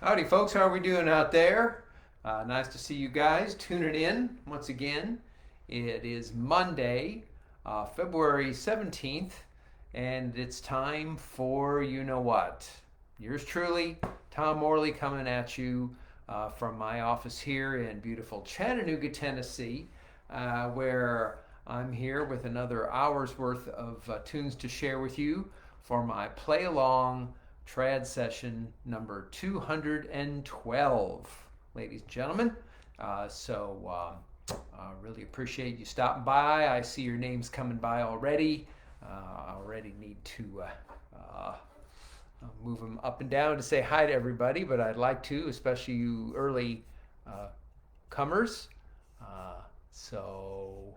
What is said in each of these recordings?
Howdy folks, how are we doing out there? Nice to see you guys tuning in once again. It is Monday, February 17th, and it's time for you know what. Yours truly, Tom Morley, coming at you from my office here in beautiful Chattanooga, Tennessee, where I'm here with another hour's worth of tunes to share with you for my play along TRAD session number 212, ladies and gentlemen. Really appreciate you stopping by. I see your names coming by already. I already need to move them up and down to say hi to everybody, but I'd like to, especially you early comers. So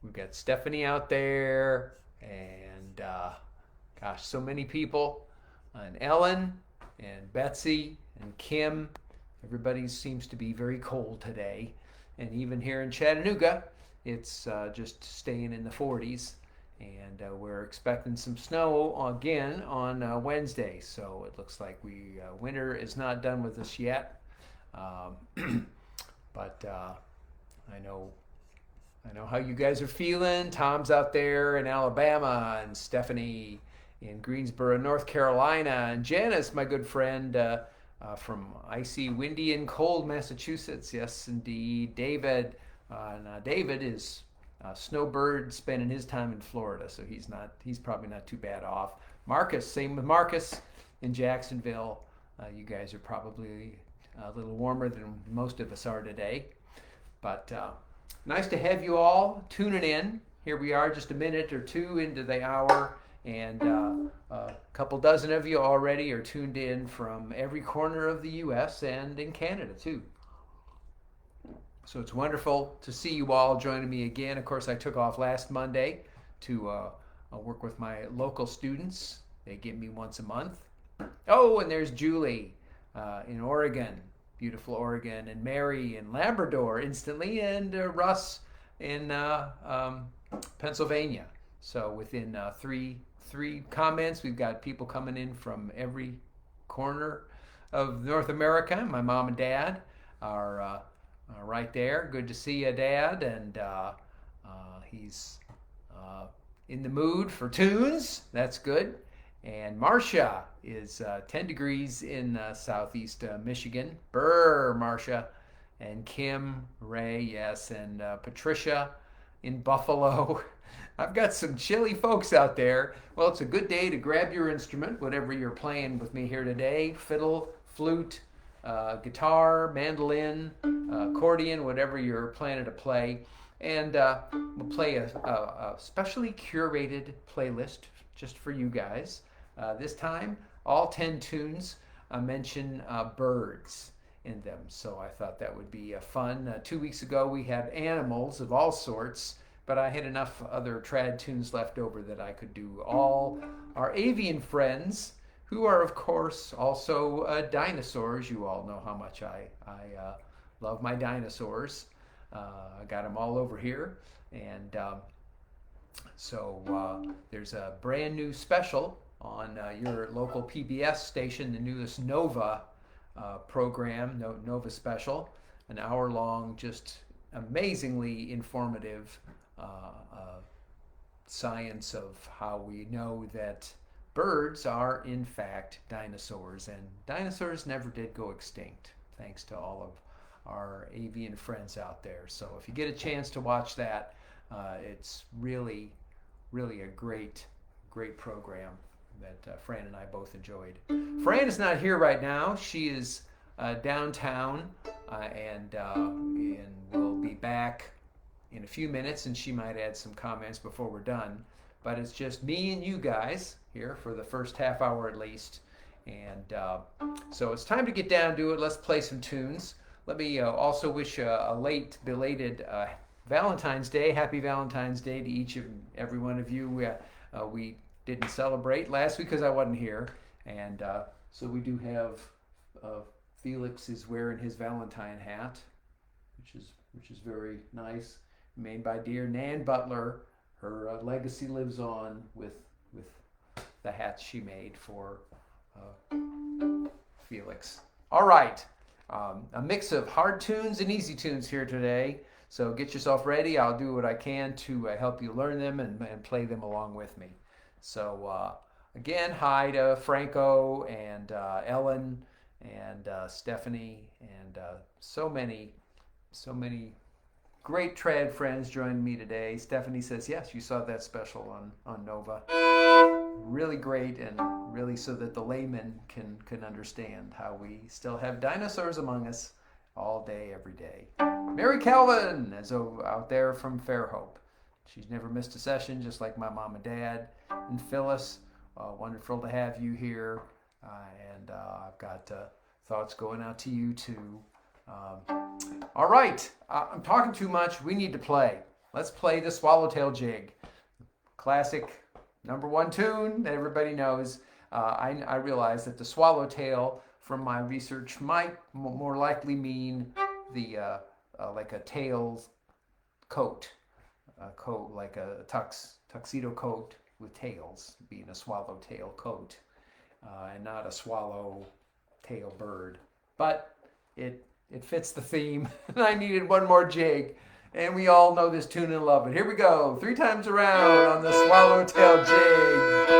we've got Stephanie out there, and gosh, so many people. And Ellen and Betsy and Kim. Everybody seems to be very cold today. And even here in Chattanooga, it's just staying in the 40s. And we're expecting some snow again on Wednesday. So it looks like winter is not done with us yet. But I know how you guys are feeling. Tom's out there in Alabama, and Stephanie in Greensboro, North Carolina, and Janice, my good friend from icy, windy, and cold Massachusetts. Yes, indeed. David, David is a snowbird, spending his time in Florida, so he's probably not too bad off. Marcus, same with Marcus in Jacksonville. You guys are probably a little warmer than most of us are today, but nice to have you all tuning in. Here we are, just a minute or two into the hour. And a couple dozen of you already are tuned in from every corner of the U.S. and in Canada, too. So it's wonderful to see you all joining me again. Of course, I took off last Monday to work with my local students. They get me once a month. Oh, and there's Julie in Oregon, beautiful Oregon, and Mary in Labrador instantly, and Russ in Pennsylvania. So within three comments, we've got people coming in from every corner of North America. My mom and dad are right there. Good to see you, Dad. And he's in the mood for tunes. That's good. And Marcia is 10 degrees in southeast Michigan. Brr, Marcia. And Kim, Ray, yes, and Patricia in Buffalo. I've got some chilly folks out there. Well, it's a good day to grab your instrument, whatever you're playing with me here today. Fiddle, flute, guitar, mandolin, accordion, whatever you're planning to play. And we'll play a specially curated playlist just for you guys. This time, all 10 tunes mention birds in them. So I thought that would be fun. 2 weeks ago, we had animals of all sorts, but I had enough other trad tunes left over that I could do all our avian friends, who are, of course, also dinosaurs. You all know how much I love my dinosaurs. I got them all over here. And so there's a brand new special on your local PBS station, the newest Nova program, Nova Special, an hour-long, just amazingly informative science of how we know that birds are in fact dinosaurs, and dinosaurs never did go extinct, thanks to all of our avian friends out there. So if you get a chance to watch that, it's really a great program that Fran and I both enjoyed. Fran is not here right now. She is downtown, and will be back in a few minutes, and she might add some comments before we're done. But it's just me and you guys here for the first half hour at least. And so it's time to get down to it. Let's play some tunes. Let me also wish a late belated Valentine's Day. Happy Valentine's Day to each and every one of you. We didn't celebrate last week because I wasn't here. And so we do have Felix is wearing his Valentine hat, which is very nice, made by dear Nan Butler. Her legacy lives on with the hats she made for Felix. All right, a mix of hard tunes and easy tunes here today. So get yourself ready. I'll do what I can to help you learn them and play them along with me. So again, hi to Franco and Ellen and Stephanie and so many great trad friends joined me today. Stephanie says, yes, you saw that special on Nova. Really great, and really so that the layman can understand how we still have dinosaurs among us all day, every day. Mary Calvin is out there from Fairhope. She's never missed a session, just like my mom and dad. And Phyllis, wonderful to have you here. And I've got thoughts going out to you too. All right, I'm talking too much. We need to play. Let's play the Swallowtail Jig. Classic #1 tune that everybody knows. I realize that the swallowtail, from my research, might more likely mean the like a tail coat, like a tuxedo coat with tails, being a swallowtail coat, and not a swallowtail bird. But it fits the theme, and I needed one more jig. And we all know this tune and love it. Here we go. 3 times around on the Swallowtail Jig.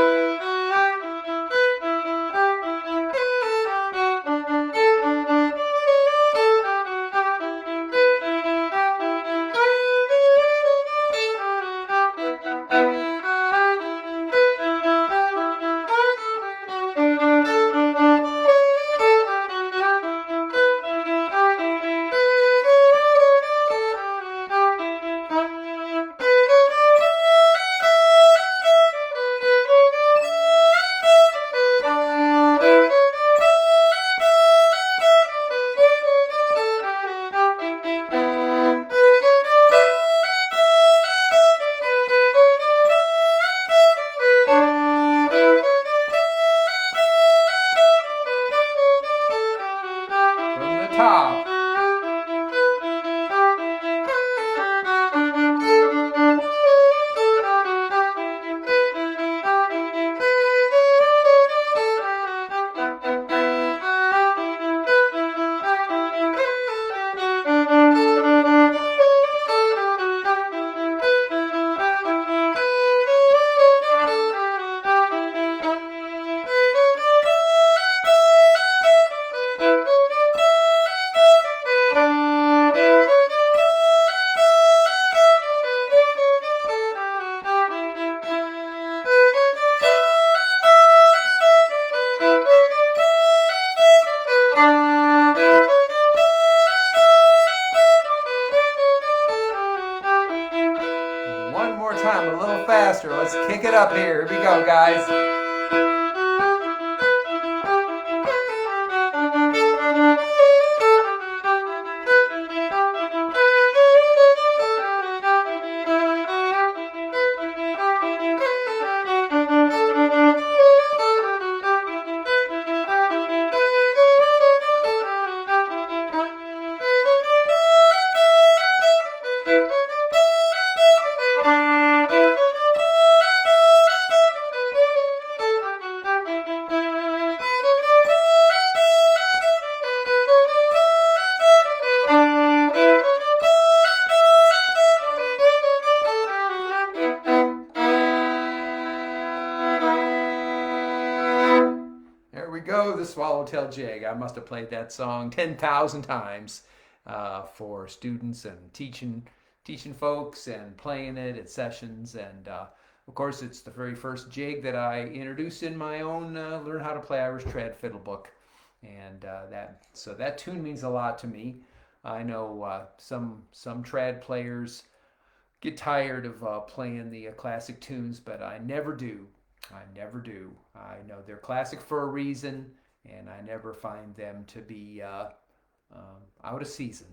Top. One more time, a little faster. Let's kick it up here. Here we go, guys. Go, the Swallowtail Jig. I must have played that song 10,000 times for students and teaching folks and playing it at sessions. And of course, it's the very first jig that I introduced in my own Learn How to Play Irish Trad fiddle book. And that tune means a lot to me. I know some trad players get tired of playing the classic tunes, but I never do. I never do. I know they're classic for a reason, and I never find them to be out of season.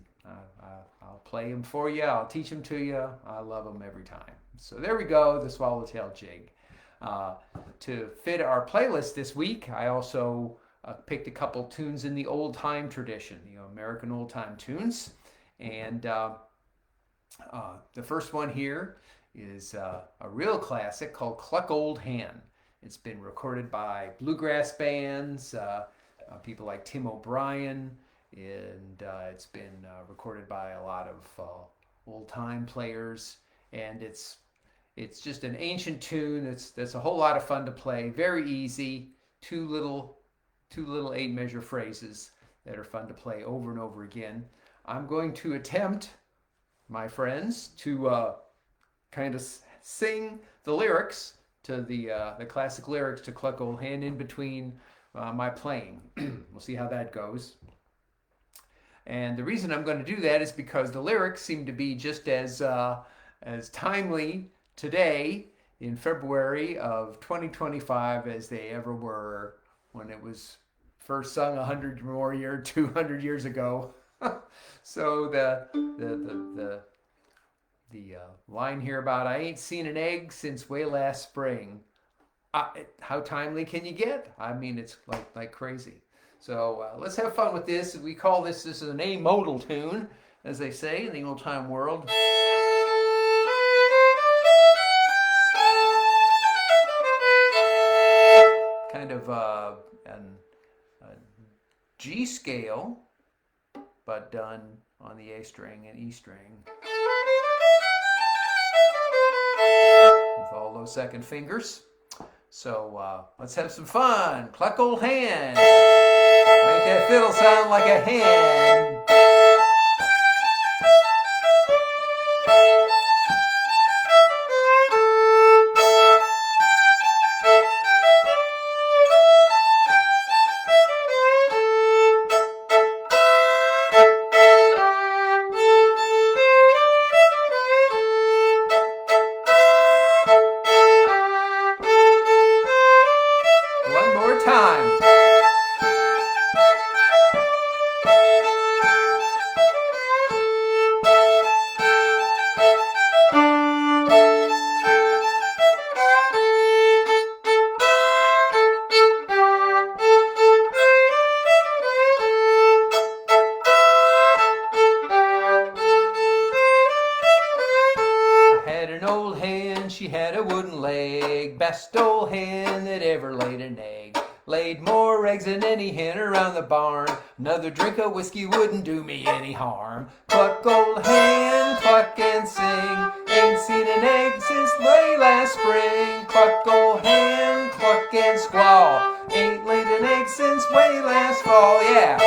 I'll play them for you. I'll teach them to you. I love them every time. So there we go, the Swallowtail Jig. To fit our playlist this week, I also picked a couple tunes in the old-time tradition, American old-time tunes. And the first one here is a real classic called Cluck Old Hen. It's been recorded by bluegrass bands, people like Tim O'Brien, and it's been recorded by a lot of old-time players, and it's just an ancient tune that's a whole lot of fun to play. Very easy, two little 8-measure phrases that are fun to play over and over again. I'm going to attempt, my friends, to kind of sing the lyrics to the classic lyrics to Cluck Old Hen in between my playing. We'll see how that goes. And the reason I'm going to do that is because the lyrics seem to be just as timely today in February of 2025 as they ever were when it was first sung 100 more years, 200 years ago. So the line here about I ain't seen an egg since way last spring. How timely can you get? I mean, it's like crazy. So let's have fun with this. We call this is an A modal tune, as they say in the old time world. Kind of a G scale, but done on the A string and E string. With all those second fingers. So let's have some fun. Cluck Old Hen. Make that fiddle sound like a hen. One more time. She had a wooden leg, best old hen that ever laid an egg. Laid more eggs than any hen around the barn. Another drink of whiskey wouldn't do me any harm. Cluck old hen, cluck and sing. Ain't seen an egg since way last spring. Cluck old hen, cluck and squall. Ain't laid an egg since way last fall. Yeah.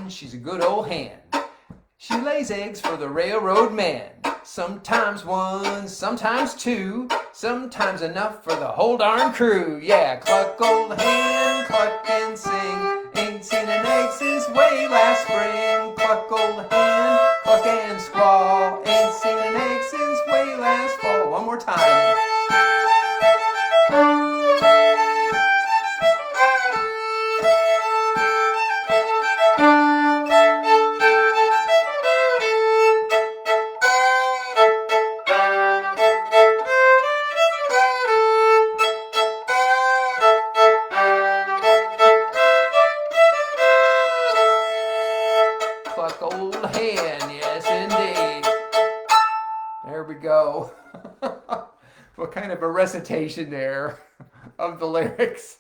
She's a good old hen. She lays eggs for the railroad men. Sometimes one, sometimes two, sometimes enough for the whole darn crew. Yeah, cluck old hen, cluck and sing. Ain't seen an egg since way last spring. Cluck old hen, cluck and squall. Ain't seen an egg since way last fall. One more time. Cluck old hen, yes indeed. There we go. What kind of a recitation there of the lyrics.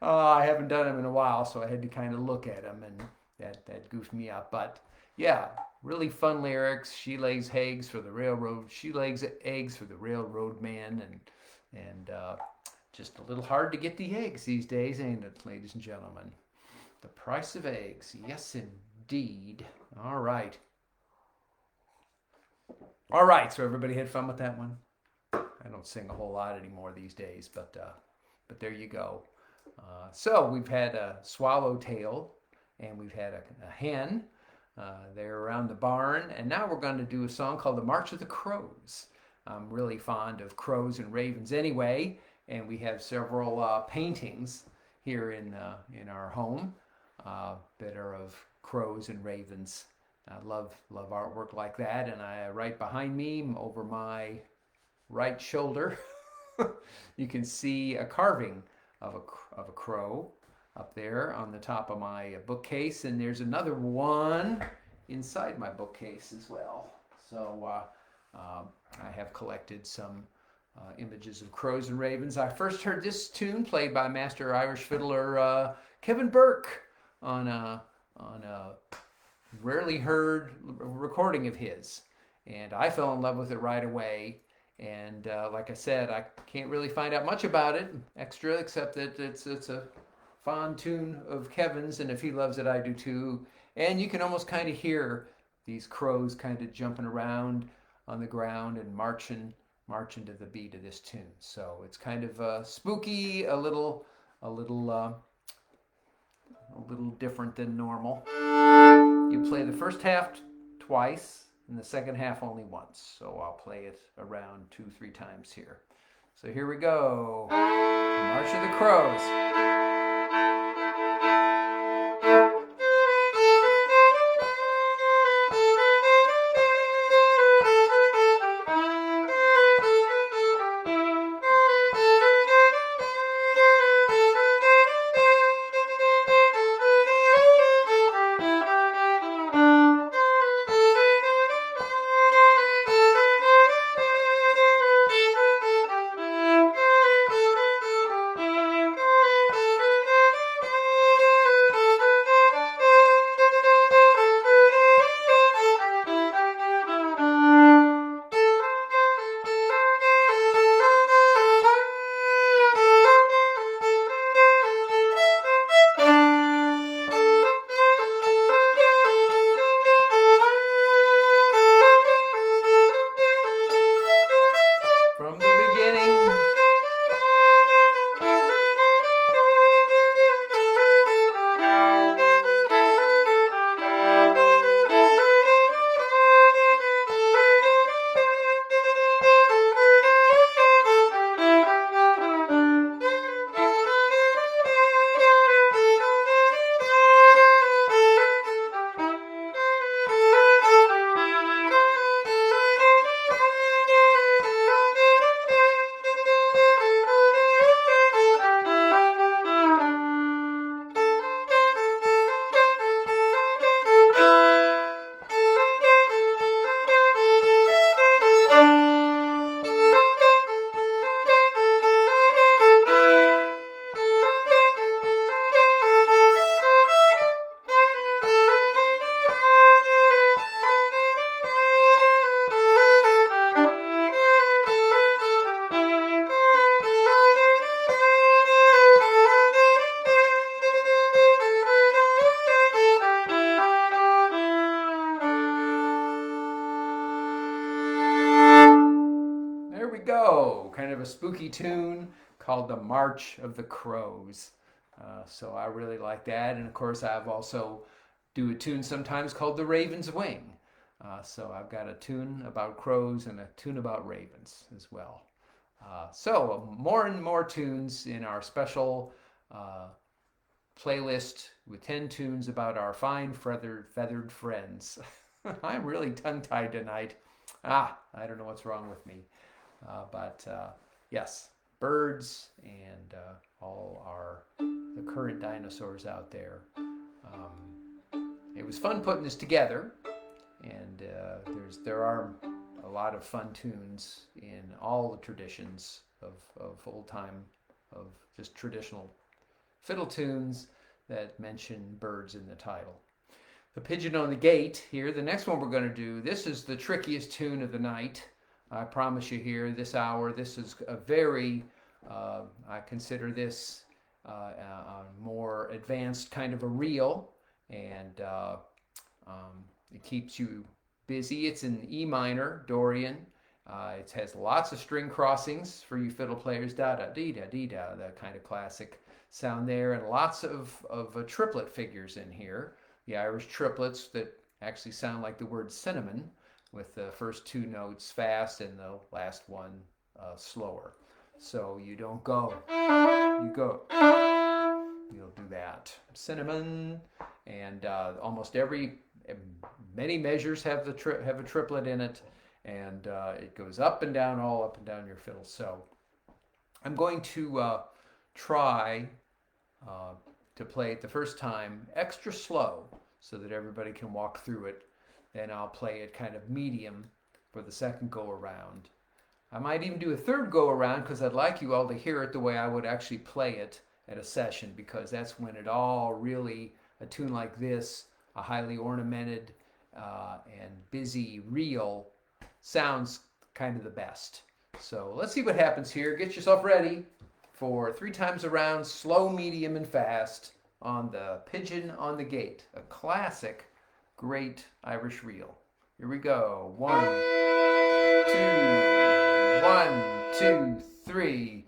I haven't done them in a while, so I had to kind of look at them, and that goofed me up. But yeah, really fun lyrics. She lays eggs for the railroad. She lays eggs for the railroad man, and just a little hard to get the eggs these days, ain't it, ladies and gentlemen? The price of eggs, yes indeed. All right. All right, so everybody had fun with that one? I don't sing a whole lot anymore these days, but there you go. So we've had a swallowtail, and we've had a hen. They're around the barn, and now we're going to do a song called The March of the Crows. I'm really fond of crows and ravens anyway, and we have several paintings here in our home that are of crows and ravens I love artwork like that. And right behind me, over my right shoulder, you can see a carving of a crow up there on the top of my bookcase, and there's another one inside my bookcase as well. So I have collected some images of crows and ravens. I first heard this tune played by master Irish fiddler Kevin Burke on a rarely heard recording of his, and I fell in love with it right away. And like I said, I can't really find out much about it extra, except that it's a fond tune of Kevin's, and if he loves it, I do too. And you can almost kind of hear these crows kind of jumping around on the ground and marching to the beat of this tune. So it's kind of spooky, a little different than normal. You play the first half twice and the second half only once. So I'll play it around 2-3 times here. So here we go. The March of the Crows. Kind of a spooky tune called The March of the Crows. So I really like that. And of course, I've also do a tune sometimes called The Raven's Wing. So I've got a tune about crows and a tune about ravens as well. So more and more tunes in our special playlist with 10 tunes about our fine feathered friends. I'm really tongue-tied tonight. I don't know what's wrong with me. But yes, birds and all the current dinosaurs out there. It was fun putting this together, and there are a lot of fun tunes in all the traditions of old time, of just traditional fiddle tunes that mention birds in the title. The Pigeon on the Gate here, the next one we're going to do, this is the trickiest tune of the night. I promise you here, this hour, this is a very, I consider this a more advanced kind of a reel, and it keeps you busy. It's in E minor, Dorian. It has lots of string crossings for you fiddle players, da-da-dee-da-dee-da, that kind of classic sound there, and lots of triplet figures in here, the Irish triplets that actually sound like the word cinnamon, with the first 2 notes fast and the last one slower. So you don't go, you go. you'll do that. Cinnamon, and almost many measures have a triplet in it, and it goes up and down, all up and down your fiddle. So I'm going to try to play it the first time extra slow so that everybody can walk through it. Then I'll play it kind of medium for the second go around. I might even do a third go around because I'd like you all to hear it the way I would actually play it at a session, because that's when it all really, a tune like this, a highly ornamented and busy reel, sounds kind of the best. So let's see what happens here. Get yourself ready for 3 times around, slow, medium, and fast on the Pigeon on the Gate, a classic, great Irish reel. Here we go. 1, 2, 1, 2, 3.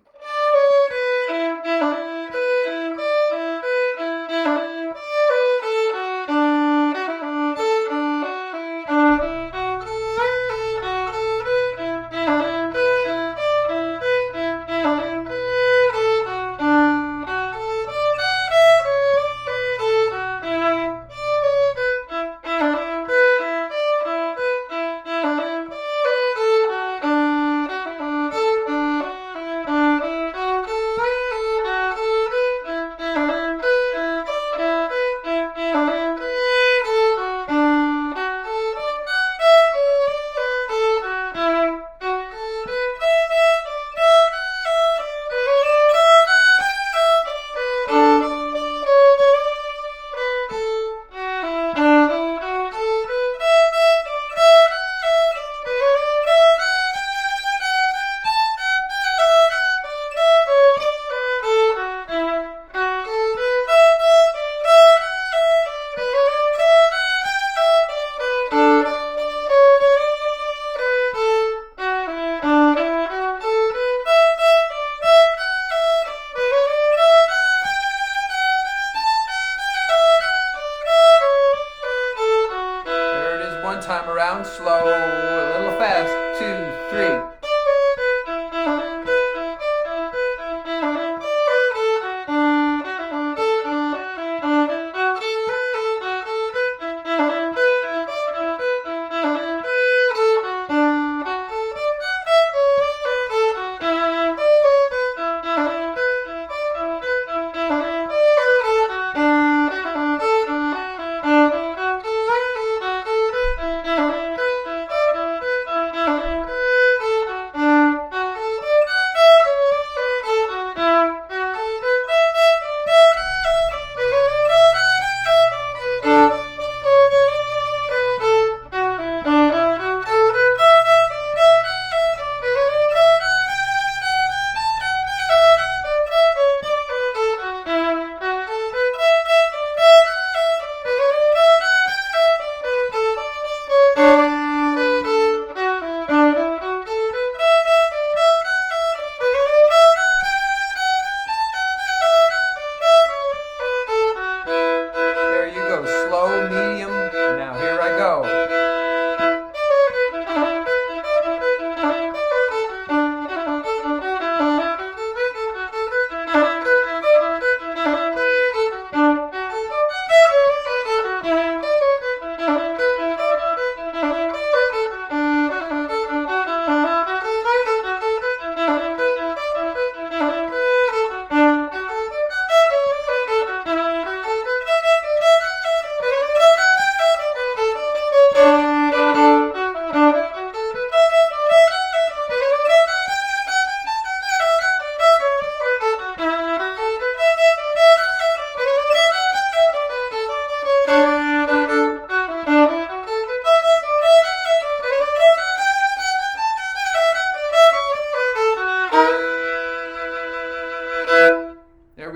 Time around, slow, a little fast, 2, 3.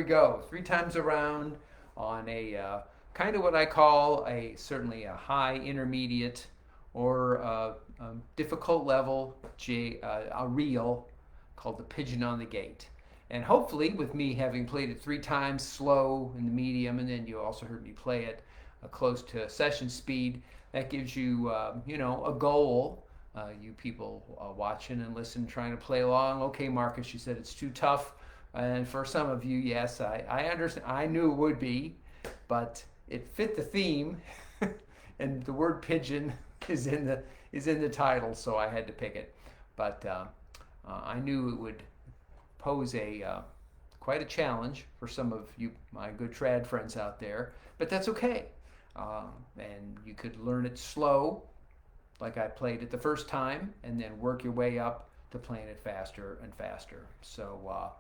Go 3 times around on a kind of what I call certainly a high intermediate or difficult level a reel called the Pigeon on the Gate. And hopefully with me having played it 3 times slow in the medium, and then you also heard me play it close to session speed, that gives you a goal. You people watching and listening, trying to play along. Okay, Marcus, you said it's too tough. And for some of you, yes, I understand. I knew it would be, but it fit the theme, and the word pigeon is in the title, so I had to pick it. But I knew it would pose a quite a challenge for some of you, my good trad friends out there. But that's okay, and you could learn it slow, like I played it the first time, and then work your way up to playing it faster and faster. So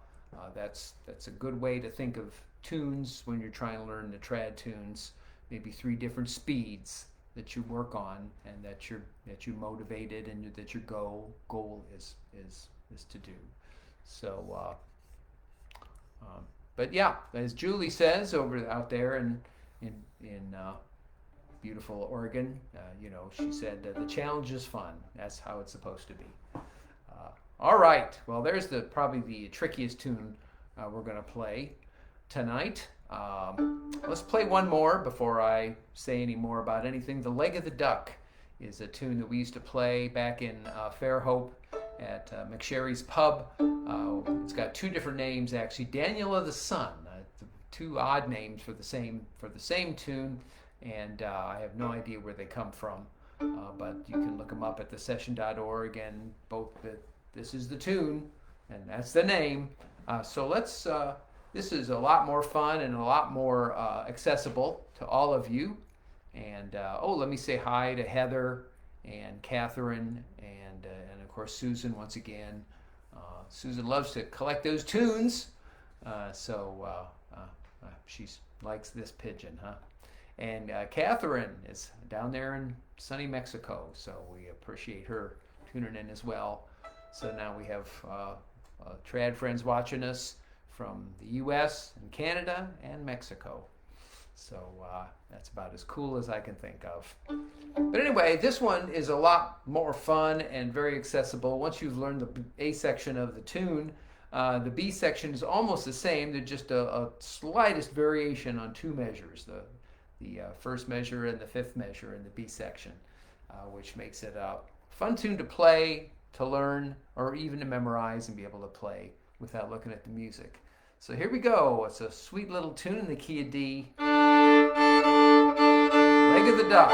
that's a good way to think of tunes when you're trying to learn the trad tunes. Maybe 3 different speeds that you work on, and that you're motivated, and that your goal is to do. So, but yeah, as Julie says out there in beautiful Oregon, she said the challenge is fun. That's how it's supposed to be. All right, well, there's probably the trickiest tune we're going to play tonight. Let's play one more before I say any more about anything. The Leg of the Duck is a tune that we used to play back in Fairhope at McSherry's Pub. It's got 2 different names, actually. Daniel of the Sun, 2 odd names for the same tune, and I have no idea where they come from, but you can look them up at thesession.org, and this is the tune, and that's the name. So let's. This is a lot more fun and a lot more accessible to all of you. And let me say hi to Heather and Catherine and of course Susan once again. Susan loves to collect those tunes, so she likes this pigeon, huh? And Catherine is down there in sunny Mexico, so we appreciate her tuning in as well. So now we have trad friends watching us from the U.S. and Canada and Mexico. So that's about as cool as I can think of. But anyway, this one is a lot more fun and very accessible. Once you've learned the A section of the tune, the B section is almost the same. There's just a slightest variation on 2 measures, the first measure and the 5th measure in the B section, which makes it a fun tune to play, to learn, or even to memorize and be able to play without looking at the music. So here we go. It's a sweet little tune in the key of D. Leg of the Duck.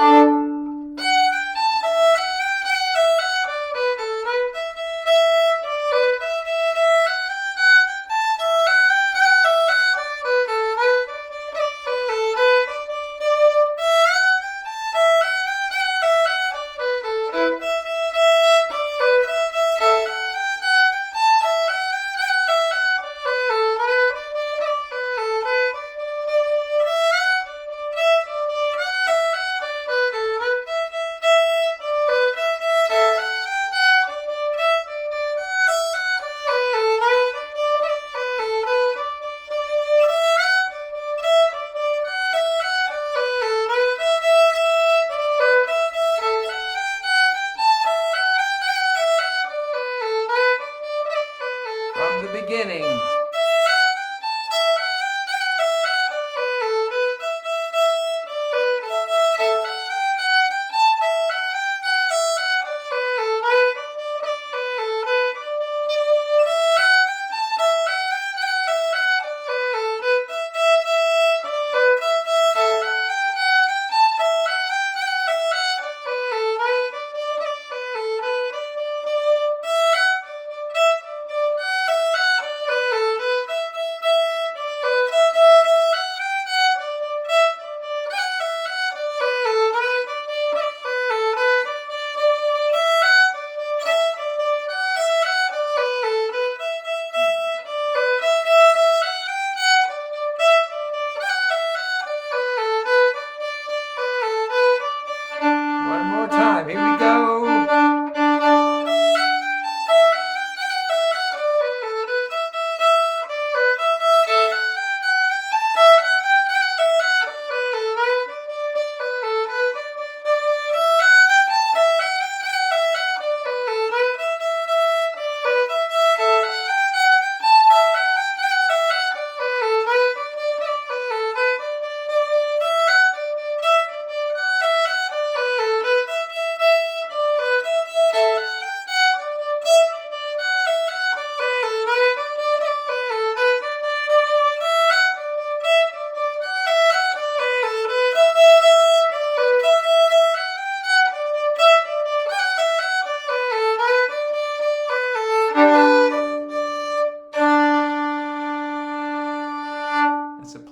From the beginning.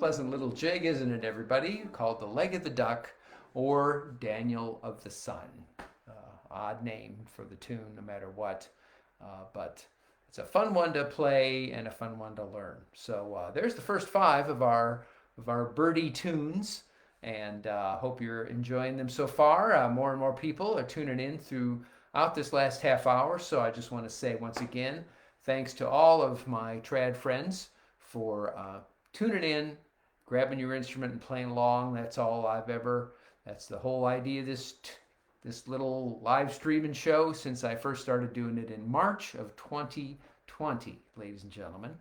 pleasant little jig, isn't it, everybody? Called The Leg of the Duck or Daniel of the Sun. Odd name for the tune, no matter what. But it's a fun one to play and a fun one to learn. So there's the first 5 of our birdie tunes, and hope you're enjoying them so far. More and more people are tuning in throughout this last half hour. So I just want to say once again, thanks to all of my trad friends for tuning in, grabbing your instrument and playing along. That's the whole idea of this little live streaming show since I first started doing it in March of 2020, ladies and gentlemen.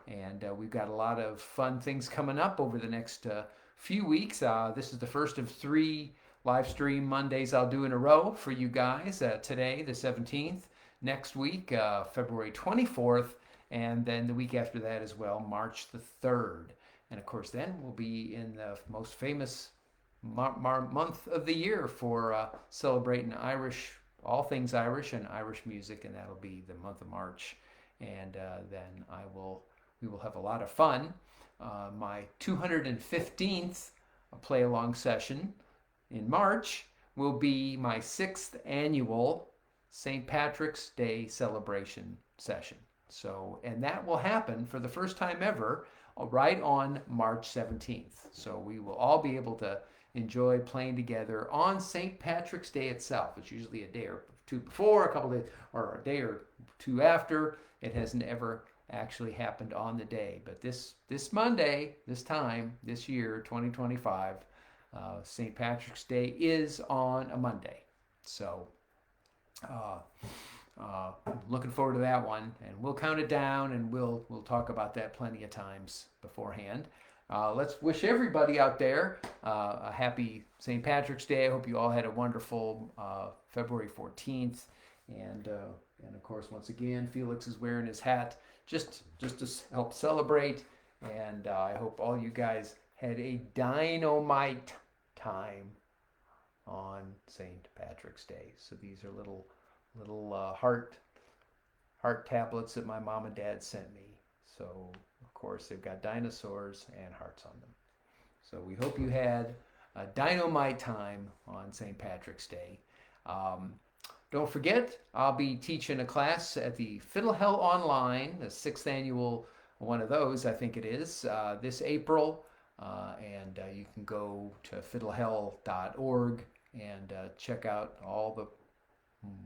And we've got a lot of fun things coming up over the next few weeks. This is the first of 3 live stream Mondays I'll do in a row for you guys. Today, the 17th, next week, February 24th, and then the week after that as well, March the 3rd. And of course, then we'll be in the most famous month of the year for celebrating all things Irish and Irish music, and that'll be the month of March. And then we will have a lot of fun. My 215th play along session in March will be my 6th annual St. Patrick's Day celebration session. So, and that will happen for the first time ever right on March 17th. So we will all be able to enjoy playing together on St. Patrick's Day itself. It's usually a day or 2 before, a couple days, or a day or 2 after. It hasn't ever actually happened on the day. But this Monday, this year, 2025, St. Patrick's Day is on a Monday. So looking forward to that one, and we'll count it down, and we'll talk about that plenty of times beforehand. Let's wish everybody out there a happy St. Patrick's Day. I hope you all had a wonderful February 14th, and of course, once again, Felix is wearing his hat just to help celebrate, and I hope all you guys had a dynamite time on St. Patrick's Day. So these are little heart tablets that my mom and dad sent me. So of course they've got dinosaurs and hearts on them. So we hope you had a dynamite time on St. Patrick's Day. Don't forget, I'll be teaching a class at the Fiddle Hell Online, the 6th annual one of those, I think it is, this April. And you can go to fiddlehell.org and check out all the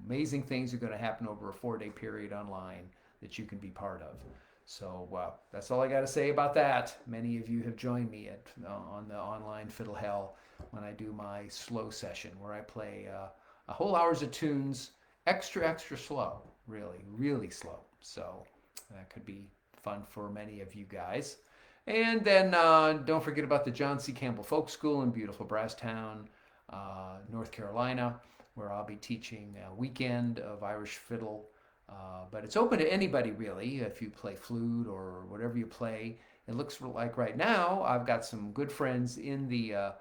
amazing things that are going to happen over a 4-day period online that you can be part of. So that's all I got to say about that. Many of you have joined me on the online Fiddle Hell when I do my slow session, where I play a whole hours of tunes, extra slow, really slow. So that could be fun for many of you guys. And then don't forget about the John C. Campbell Folk School in beautiful Brasstown, North Carolina, where I'll be teaching a weekend of Irish fiddle. But it's open to anybody, really, if you play flute or whatever you play. It looks like right now I've got some good friends in the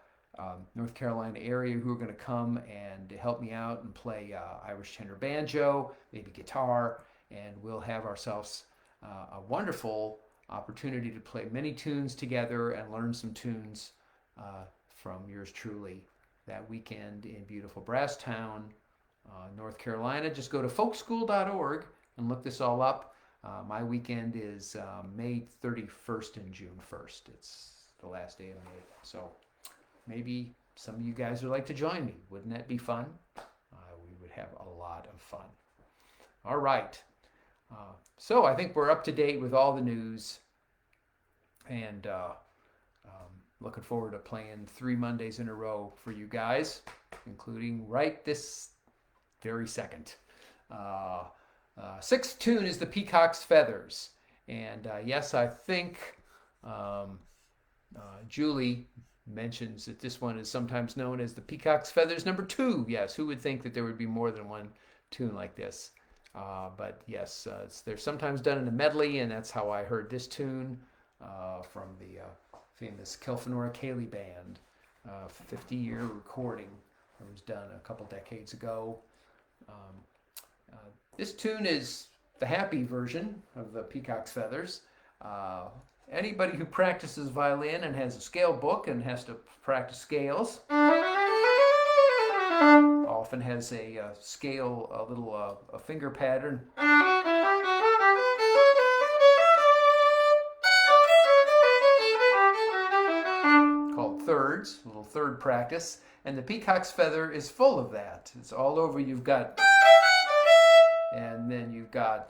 North Carolina area who are going to come and help me out and play Irish tenor banjo, maybe guitar, and we'll have ourselves a wonderful opportunity to play many tunes together and learn some tunes from yours truly that weekend in beautiful Brasstown, North Carolina. Just go to folkschool.org and look this all up. My weekend is May 31st and June 1st. It's the last day of May. So maybe some of you guys would like to join me. Wouldn't that be fun? We would have a lot of fun. All right. So I think we're up to date with all the news, and looking forward to playing 3 Mondays in a row for you guys, including right this very second. 6th tune is the Peacock's Feathers, and yes, I think Julie mentions that this one is sometimes known as the Peacock's Feathers number 2. Yes, who would think that there would be more than one tune like this? But yes, they're sometimes done in a medley, and that's how I heard this tune from the famous Kelfanora Cayley Band, 50-year recording that was done a couple decades ago. This tune is the happy version of the Peacock's Feathers. Anybody who practices violin and has a scale book and has to practice scales often has a scale, a little a finger pattern called thirds, a little third practice. And the peacock's feather is full of that. It's all over. You've got, and then you've got,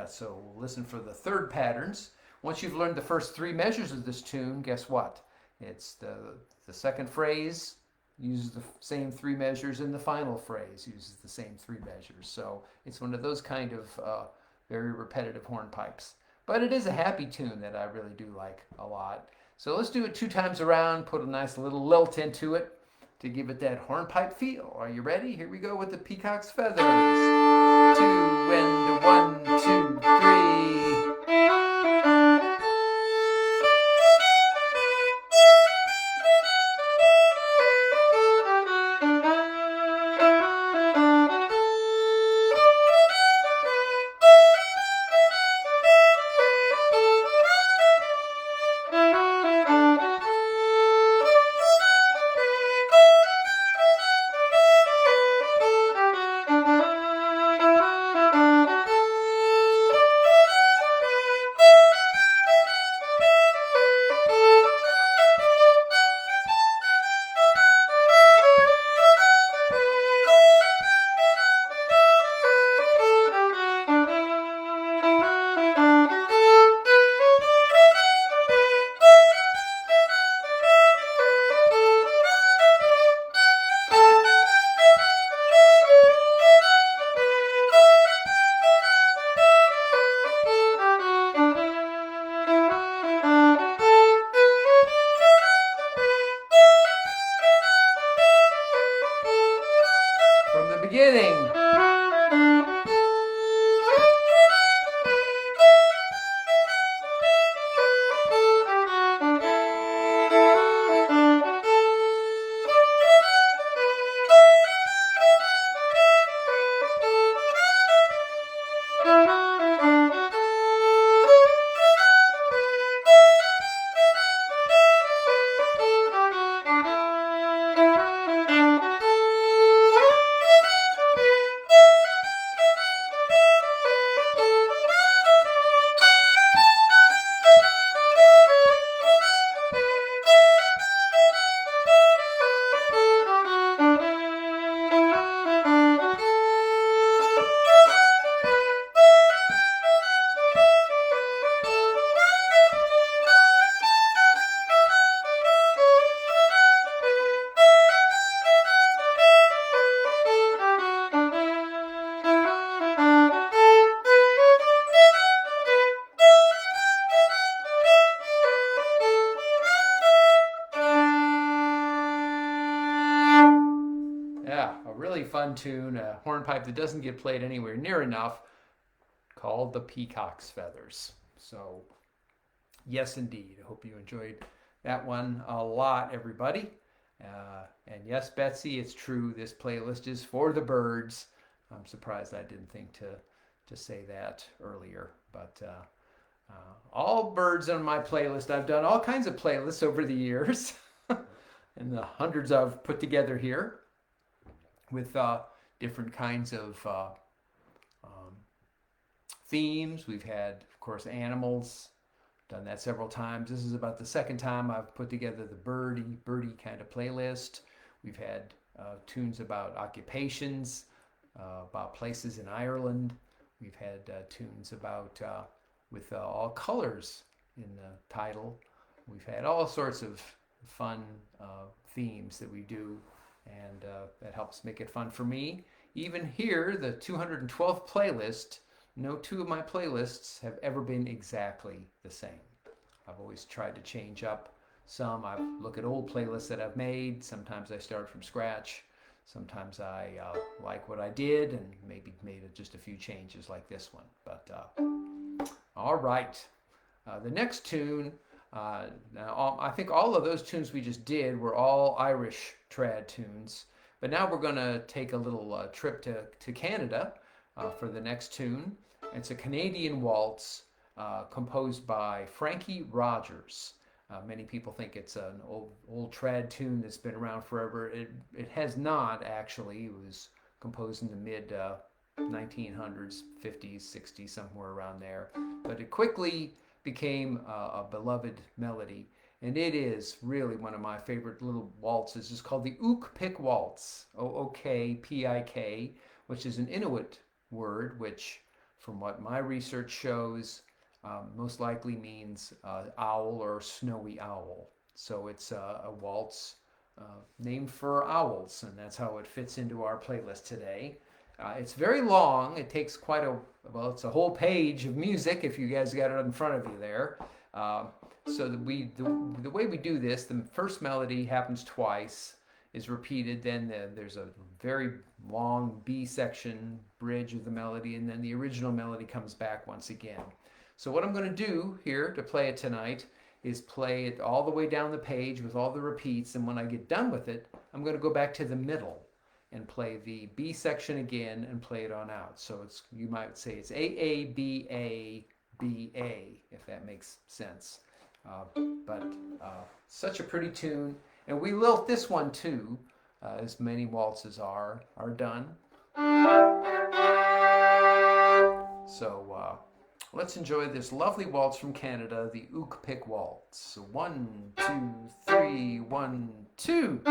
so listen for the third patterns. Once you've learned the first 3 measures of this tune, guess what? It's the second phrase uses the same 3 measures, and the final phrase uses the same 3 measures. So it's one of those kind of very repetitive hornpipes. But it is a happy tune that I really do like a lot. So let's do it 2 times around, put a nice little lilt into it to give it that hornpipe feel. Are you ready? Here we go with the peacock's feathers. 2 and 1, 2, 3. Beginning. Really fun tune, a hornpipe that doesn't get played anywhere near enough, called the Peacock's Feathers. So, yes, indeed. I hope you enjoyed that one a lot, everybody. And yes, Betsy, it's true. This playlist is for the birds. I'm surprised I didn't think to say that earlier. But all birds on my playlist. I've done all kinds of playlists over the years, and the hundreds I've put together here, with different kinds of themes. We've had, of course, animals. Done that several times. This is about the second time I've put together the birdie kind of playlist. We've had tunes about occupations, about places in Ireland. We've had tunes about with all colors in the title. We've had all sorts of fun themes that we do, and that helps make it fun for me. Even here, the 212th playlist, no 2 of my playlists have ever been exactly the same. I've always tried to change up some. I look at old playlists that I've made. Sometimes I start from scratch. Sometimes I like what I did and maybe made just a few changes like this one. But all right, the next tune, now I think all of those tunes we just did were all Irish trad tunes. But now we're going to take a little trip to Canada for the next tune. It's a Canadian waltz composed by Frankie Rogers. Many people think it's an old trad tune that's been around forever. It has not, actually. It was composed in the mid 1900s, 50s, 60s, somewhere around there. But it quickly became a beloved melody. And it is really one of my favorite little waltzes. It's called the OOKPIK Waltz, OOKPIK, which is an Inuit word, which, from what my research shows, most likely means owl or snowy owl. So it's a waltz named for owls, and that's how it fits into our playlist today. It's very long. It takes quite a, well, it's a whole page of music if you guys got it in front of you there. So the way we do this, the first melody happens twice, is repeated, then there's a very long B section bridge of the melody, and then the original melody comes back once again. So what I'm going to do here to play it tonight is play it all the way down the page with all the repeats, and when I get done with it, I'm going to go back to the middle and play the B section again and play it on out. So it's, you might say it's A, A, B, A, B, A, if that makes sense. But such a pretty tune, and we lilt this one too, as many waltzes are done. So let's enjoy this lovely waltz from Canada, the OOKPIK Waltz. So 1, 2, 3, 1, 2.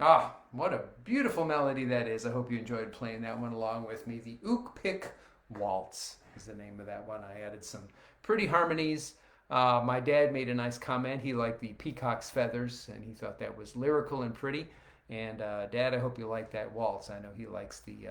Ah, what a beautiful melody that is. I hope you enjoyed playing that one along with me. The OOKPIK Waltz is the name of that one. I added some pretty harmonies My dad made a nice comment. He liked the peacock's feathers, and he thought that was lyrical and pretty. And Dad, I hope you like that waltz. I know he likes the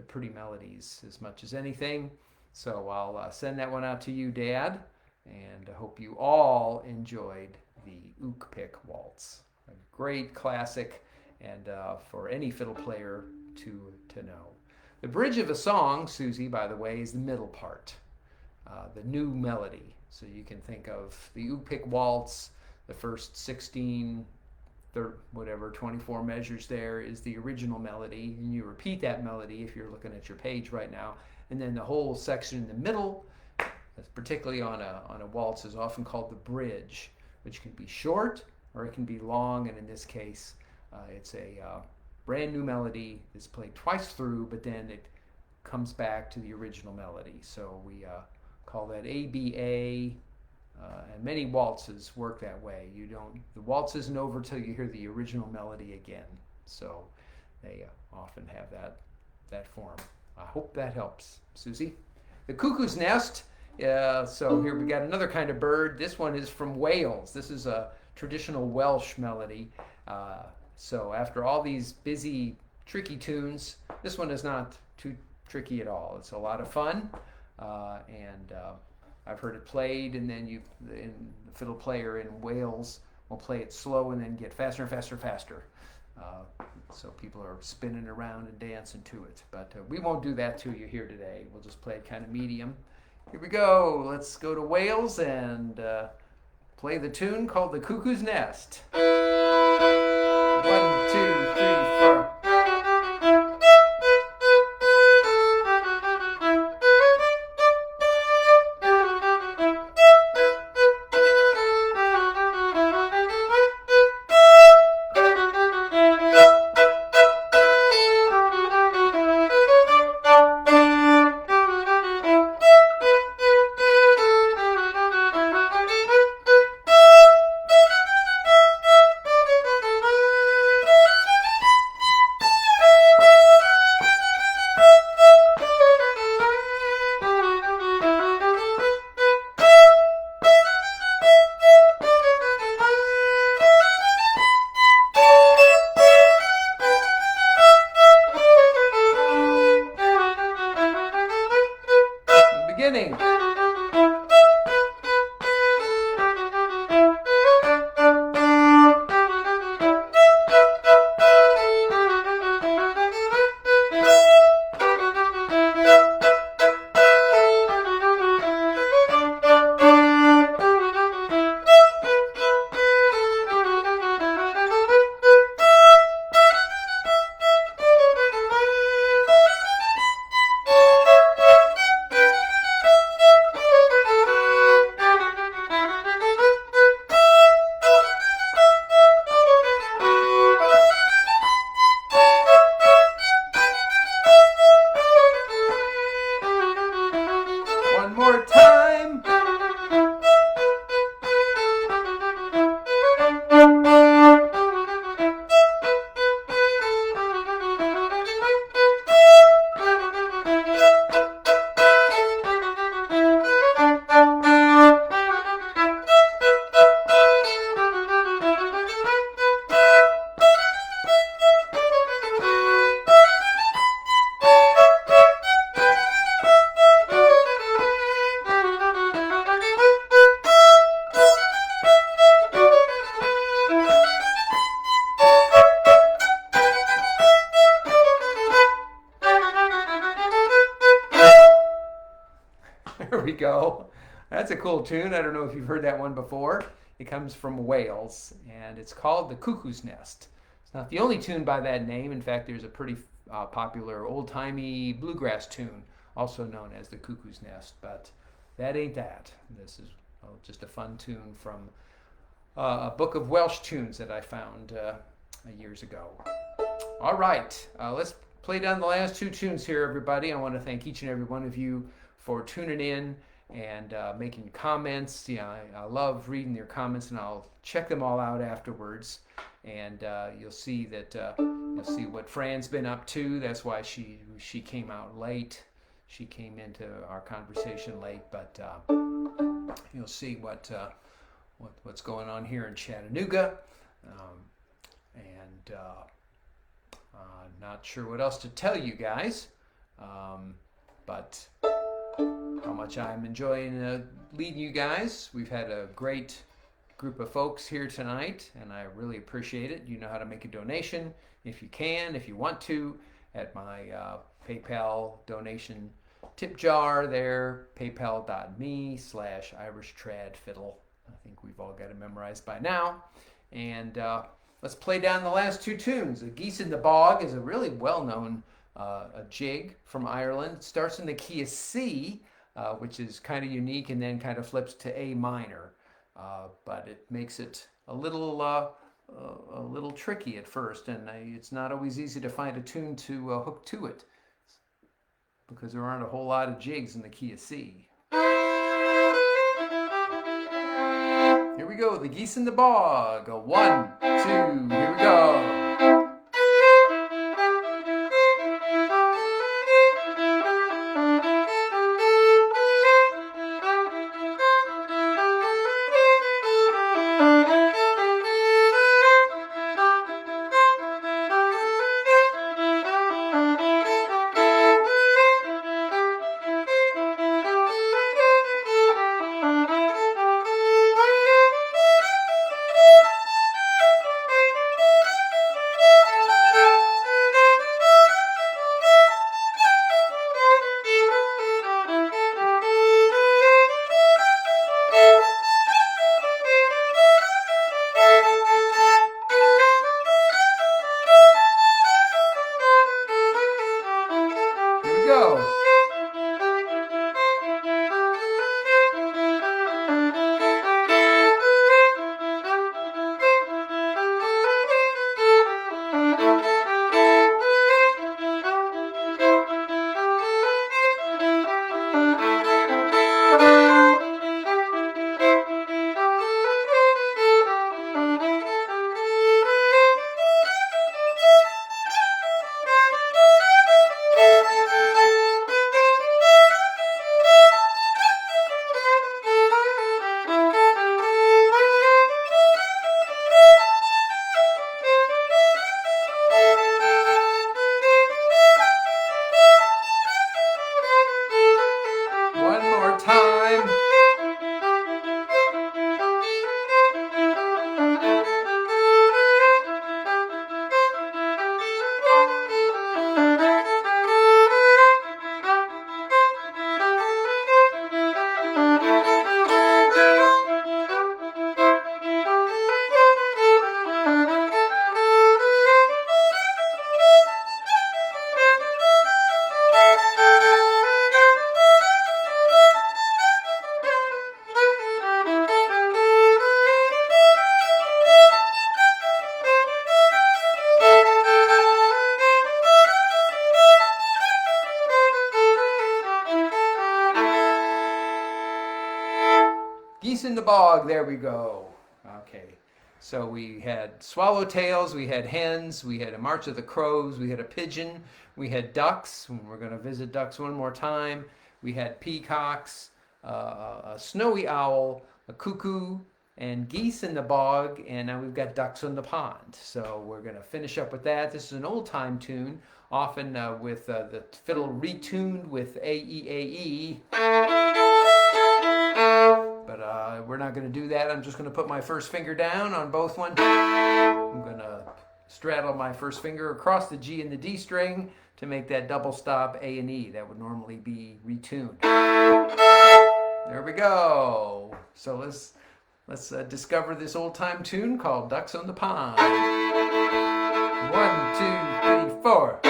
pretty melodies as much as anything. So I'll send that one out to you, Dad. And I hope you all enjoyed the OOKPIK Waltz. A great classic, and for any fiddle player to know. The bridge of a song, Susie, by the way, is the middle part, the new melody. So you can think of the OOKPIK Waltz, the first 16, 24 measures there is the original melody, and you repeat that melody if you're looking at your page right now. And then the whole section in the middle, particularly on a waltz, is often called the bridge, which can be short or it can be long, and in this case, it's a brand new melody that's played twice through, but then it comes back to the original melody. So we call that ABA, and many waltzes work that way. The waltz isn't over till you hear the original melody again. So they often have that form. I hope that helps, Susie. The cuckoo's nest. So here we got another kind of bird. This one is from Wales. This is a traditional Welsh melody. So after all these busy, tricky tunes, this one is not too tricky at all. It's a lot of fun, and I've heard it played, and then the fiddle player in Wales will play it slow and then get faster and faster and faster. So people are spinning around and dancing to it. But we won't do that to you here today. We'll just play it kind of medium. Here we go. Let's go to Wales and play the tune called The Cuckoo's Nest. 1, 2, 3, 4. Beginning. One more time. There we go. That's a cool tune. I don't know if you've heard that one before. It comes from Wales, and it's called The Cuckoo's Nest. It's not the only tune by that name. In fact, there's a pretty popular old-timey bluegrass tune, also known as The Cuckoo's Nest, but that ain't that. This is just a fun tune from a book of Welsh tunes that I found years ago. All right, let's play down the last two tunes here, everybody. I want to thank each and every one of you for tuning in and making comments. I love reading your comments, and I'll check them all out afterwards. And you'll see what Fran's been up to. That's why she came out late. She came into our conversation late, but you'll see what's going on here in Chattanooga. And not sure what else to tell you guys, but how much I'm enjoying leading you guys. We've had a great group of folks here tonight, and I really appreciate it. You know how to make a donation if you can, if you want to, at my PayPal donation tip jar there, paypal.me/IrishTradFiddle. I think we've all got it memorized by now. And let's play down the last two tunes. The Geese in the Bog is a really well-known a jig from Ireland. It starts in the key of C, which is kind of unique, and then kind of flips to A minor. But it makes it a little tricky at first, and it's not always easy to find a tune to hook to it, because there aren't a whole lot of jigs in the key of C. Here we go, the Geese in the Bog. 1, 2, here we go. Geese in the Bog, there we go. Okay, so we had swallowtails, we had hens, we had a March of the Crows, we had a pigeon, we had ducks, and we're going to visit ducks one more time. We had peacocks, a snowy owl, a cuckoo, and geese in the bog, and now we've got ducks on the pond. So we're going to finish up with that. This is an old-time tune, often with the fiddle retuned with A-E-A-E. But we're not going to do that. I'm just going to put my first finger down on both ones. I'm going to straddle my first finger across the G and the D string to make that double stop A and E. That would normally be retuned. There we go. So let's discover this old-time tune called Ducks on the Pond. 1, 2, 3, 4.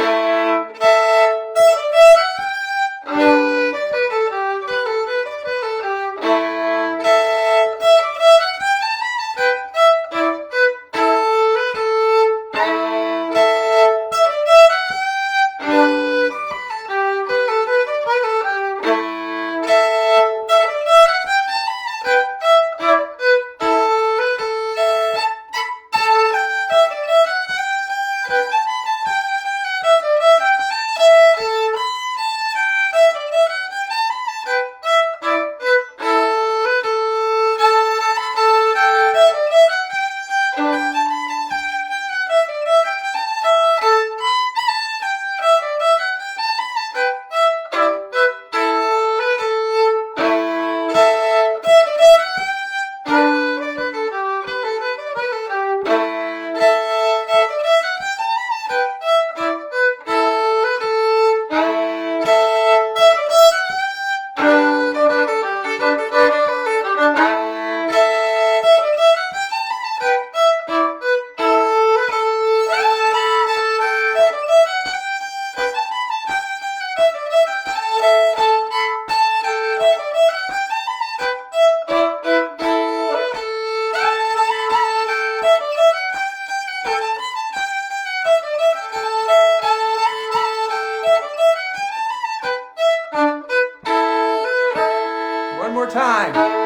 more time.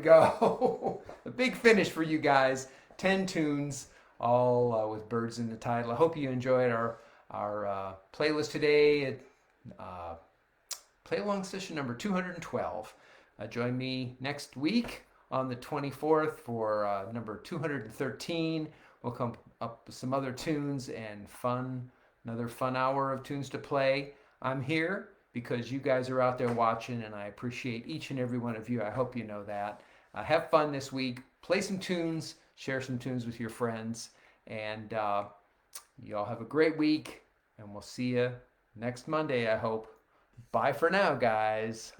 Go. A big finish for you guys. 10 tunes, all with birds in the title. I hope you enjoyed our playlist today. Play along session number 212. Join me next week on the 24th for number 213. We'll come up with some other tunes and another fun hour of tunes to play. I'm here because you guys are out there watching, and I appreciate each and every one of you. I hope you know that. Have fun this week. Play some tunes. Share some tunes with your friends. And you all have a great week. And we'll see you next Monday, I hope. Bye for now, guys.